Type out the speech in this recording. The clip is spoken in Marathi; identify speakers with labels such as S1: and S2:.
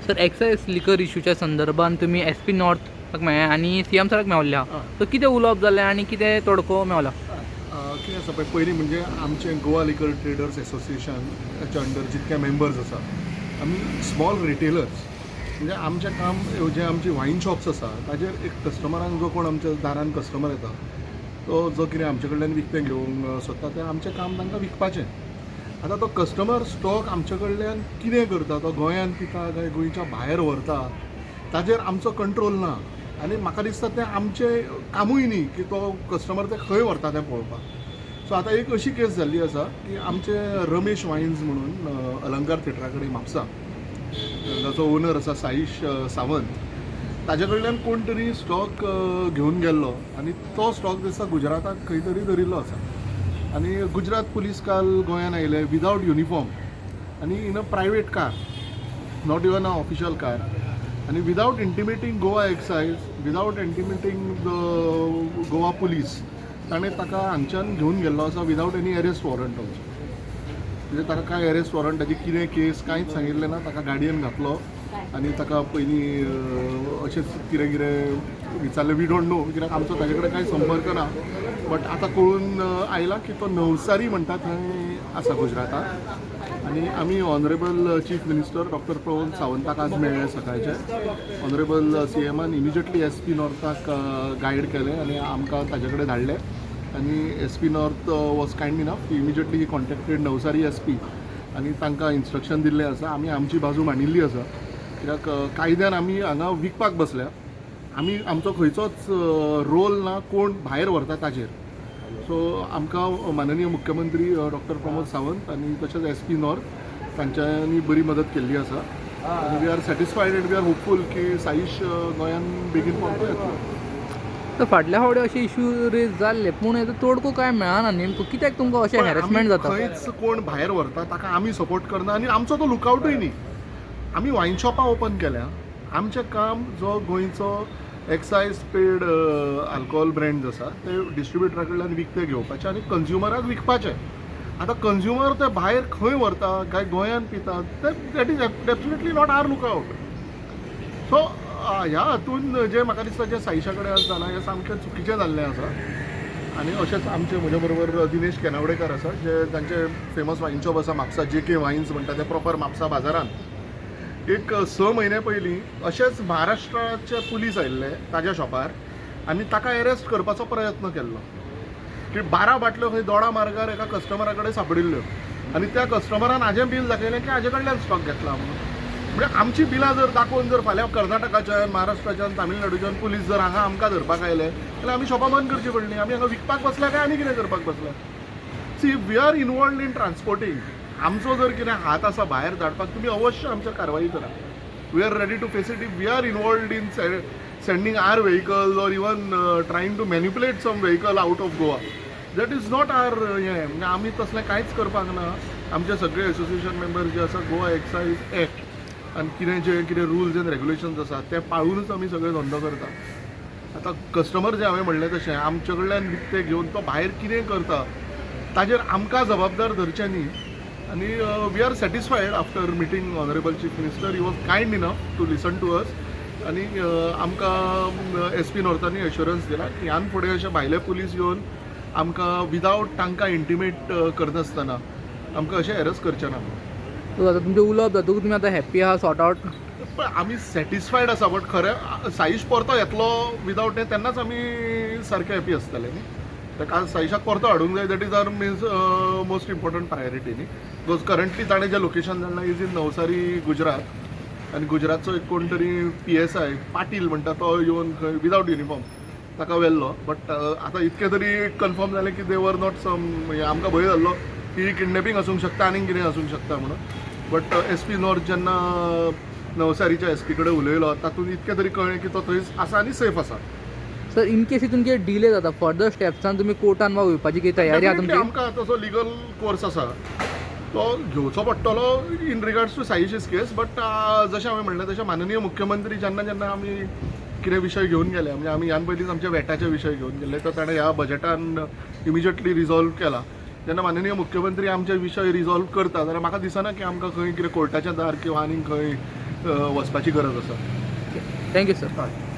S1: सर एक्सायज लिकर इशूच्या संदर्भात तुम्ही SP नॉर्थाक मेळ्ळे आनी CM सराक मेवल्ले आहा. सो कितें उलोवप जालें आनी कितें तोडको मेवला?
S2: कितें आसा पळय, पयलीं म्हणजे आमचें गोवा लिकर ट्रेडर्स एसोसिएशन हाच्या अंडर जितके मेंबर्स आसा आमी स्मॉल रिटेलर्स म्हणजे आमचें काम जे आमची वायन शॉप्स आसा ताजेर एक कस्टमरांक जो कोण आमच्या दारान कस्टमर येता तो जो कितें आमचे कडल्यान विकतें घेवंक सोदता तें आमचें काम तांकां विकपाचें. आतां तो कस्टमर स्टॉक आमचे कडल्यान कितें करता, तो गोंयांत पिता काय गोंयच्या भायर व्हरता ताजेर आमचो कंट्रोल ना. आनी म्हाका दिसता तें आमचें कामूय न्ही की तो कस्टमर तें खंय व्हरता तें पळोवपाक. सो आतां एक अशी केस जाल्ली आसा की आमचे रमेश वायन्स म्हणून अलंकार थिएटरा कडेन म्हापसा, जाचो ओनर आसा साईश सावंत, ताजे कडल्यान कोण तरी स्टॉक घेवन गेल्लो आनी तो स्टॉक दिसता गुजराताक खंय तरी दरिल्लो आसा. आनी गुजरात पुलीस काल गोंयांत आयले विदावट युनिफॉर्म आनी in a private car, not even a official car, आनी without intimating Goa excise, without intimating the Goa police ताणें ताका हांगच्यान घेवन गेल्लो आसा without any arrest warrant also. म्हणजे ताका कांय अरेस्ट वॉरंट ताची कितें केस कांयच सांगिल्लें ना. ताका गाडयेन घातलो आनी ताका पयलीं अशेंच कितें कितें विचारलें. वी डोंट नो, कित्याक आमचो ताजे कडेन कांय संपर्क ना. बट आतां कळून आयलां की तो नवसारी म्हणटा थंय आसा गुजराताक. आनी आमी honourable chief minister doctor Pramod सावंताक आज मेळ्ळे सकाळचे. ऑनरेबल CMन इमिजिएटली SP नॉर्थाक गायड केलें आनी आमकां ताजे कडेन धाडलें. आनी SP north was kind enough, immediately he contacted Navsari SP आनी तांकां इन्स्ट्रक्शन दिल्लें आसा. आमी आमची बाजू मांडिल्ली आसा, कित्याक कायद्यान आमी हांगा विकपाक बसल्या. आमी आमचो खंयचोच रोल ना कोण भायर व्हरता ताजेर. सो आमकां माननीय मुख्यमंत्री डॉक्टर प्रमोद सावंत आनी तशेंच SP नॉर्थ तांच्यांनी बरी मदत केल्ली आसा. आनी we are satisfied and we are hopeful की साईश गोंयांत बेगीन पावतो येतलो.
S1: तर फाटल्या फावटी अशे इशू रेज जाल्ले, पूण हेजो तोडको काय मेळना. नेमको कित्याक तुमकां अशें हॅरेसमेंट जाता?
S2: खंयच कोण भायर व्हरता ताका आमी सपोर्ट करना आनी आमचो तो लुकआवटूय न्ही. आमी वायन शॉपां ओपन केल्या. आमचें काम जो गोंयचो एक्सायज पेड आल्कोहोल ब्रँड्स आसा ते डिस्ट्रिब्युटरा कडल्यान विकते घेवपाचे आनी कंज्युमराक विकपाचे. आतां कंज्युमर ते भायर खंय व्हरता काय गोंयांत पिता that is definitely not our lookout. So ह्या हातून जे म्हाका दिसता जे साईशा कडेन आज जालां हें सामकें चुकीचें जाल्लें आसा. आनी अशेंच आमचे म्हजे बरोबर दिनेश केनावडेकर आसा, जे तांचे फेमस वायन शॉप आसा म्हापसा, JK वायन्स म्हणटा ते प्रॉपर म्हापसा बाजारांत. एक 6 म्हयने पयलीं अशेंच महाराष्ट्राचे पुलीस आयिल्ले ताज्या शॉपार आनी ताका अरेस्ट करपाचो प्रयत्न केल्लो की 12 बाटल्यो खंय दोडा मार्गार एका कस्टमरा कडेन सापडिल्ल्यो आनी त्या कस्टमरान हाजें बील दाखयलें की हाजे कडल्यान स्टॉक घेतला म्हणून. म्हणजे आमची बिलां जर दाखोवन जर फाल्यां कर्नाटकाच्यान, महाराष्ट्राच्यान, तामिळनाडूच्यान पुलीस जर हांगा आमकां धरपाक आयले जाल्यार आमी शॉपां बंद करची पडलीं. आमी हांगा विकपाक बसल्या काय आनी कितें करपाक बसल्या? See, we are involved in transporting. आमचो जर कितें हात आसा भायर धाडपाक तुमी अवश्य आमचेर कारवाई करा. We are ready to face it. If we are involved in sending our vehicles or even trying to manipulate some vehicle out of Goa, that is not our हें. म्हणजे आमी तसलें कांयच करपाक ना. आमचे सगळे एसोसिएशन मेंबर जे आसा गोवा एक्सायज एक्ट आनी कितें रुल्स एंड रेग्युलेशन्स आसा ते पाळूनच आमी सगळे धंदो करता. आतां कस्टमर जे हांवें म्हणलें तशें आमचे कडल्यान विकतें घेवन तो भायर कितें करता ताजेर आमकां जबाबदार धरचें न्ही. आनी we are satisfied after meeting honourable chief minister. He was kind enough to listen to us. आनी आमकां SP नॉर्थांनी एश्युरन्स दिला की ह्यान फुडें अशे भायले पुलीस येवन आमकां विदावट तांकां इंटिमेट करनासतना आमकां अशें हॅरस करचें ना.
S1: सो आतां तुमचें उलोवप जातकूच तुमी आतां हॅप्पी आहा, सॉर्ट आउट?
S2: पण आमी सॅटिस्फायड आसा. बट खरें साईश परतो येतलो विदावट हें तेन्नाच आमी सारके हॅपी आसतले न्ही. ताका साईशाक परतो हाडूंक जाय. That is our means most important priority न्ही. बिकॉज करंटली ताणें जें लोकेशन जाल्लें इज इन नवसारी गुजरात आनी गुजरातचो एक कोण तरी PSI पाटील म्हणटा तो येवन खंय विदावट युनिफॉर्म ताका व्हेल्लो. बट आतां इतकें तरी कन्फर्म जालें की दे वर नॉट सम. आमकां भंय जाल्लो की किडनॅपिंग आसूंक शकता आनीक कितें आसूंक शकता म्हणून. बट SP नॉर्थ जेन्ना नवसारीच्या SP कडेन उलयलो तातूंत इतकें तरी कळ्ळें की तो थंय आसा आनी सेफ आसा.
S1: सर इन केस हितून कितें डिले जाता फर्दर स्टेप्सान तुमी कोर्टान वा वयपाची कितें तयारी आहा तुमची?
S2: आमकां तसो लिगल कोर्स आसा तो घेवचो पडटलो in regards to Saish's case. But जशें हांवें म्हणलें तशें माननीय मुख्यमंत्री जेन्ना आमी कितें विशय घेवन गेले, म्हणजे आमी ह्यान पयलींच आमचे वेटाचे विशय घेवन गेले, तर ताणें ह्या बजेटान इमिजिएटली रिजॉल्व केला. जेन्ना माननीय मुख्यमंत्री आमचे विशय रिजॉल्व करता जाल्यार म्हाका दिसना की आमकां खंय कितें कोर्टाचें दार किंवा आनीक खंय वचपाची गरज आसा.
S1: Thank you sir.
S2: हय.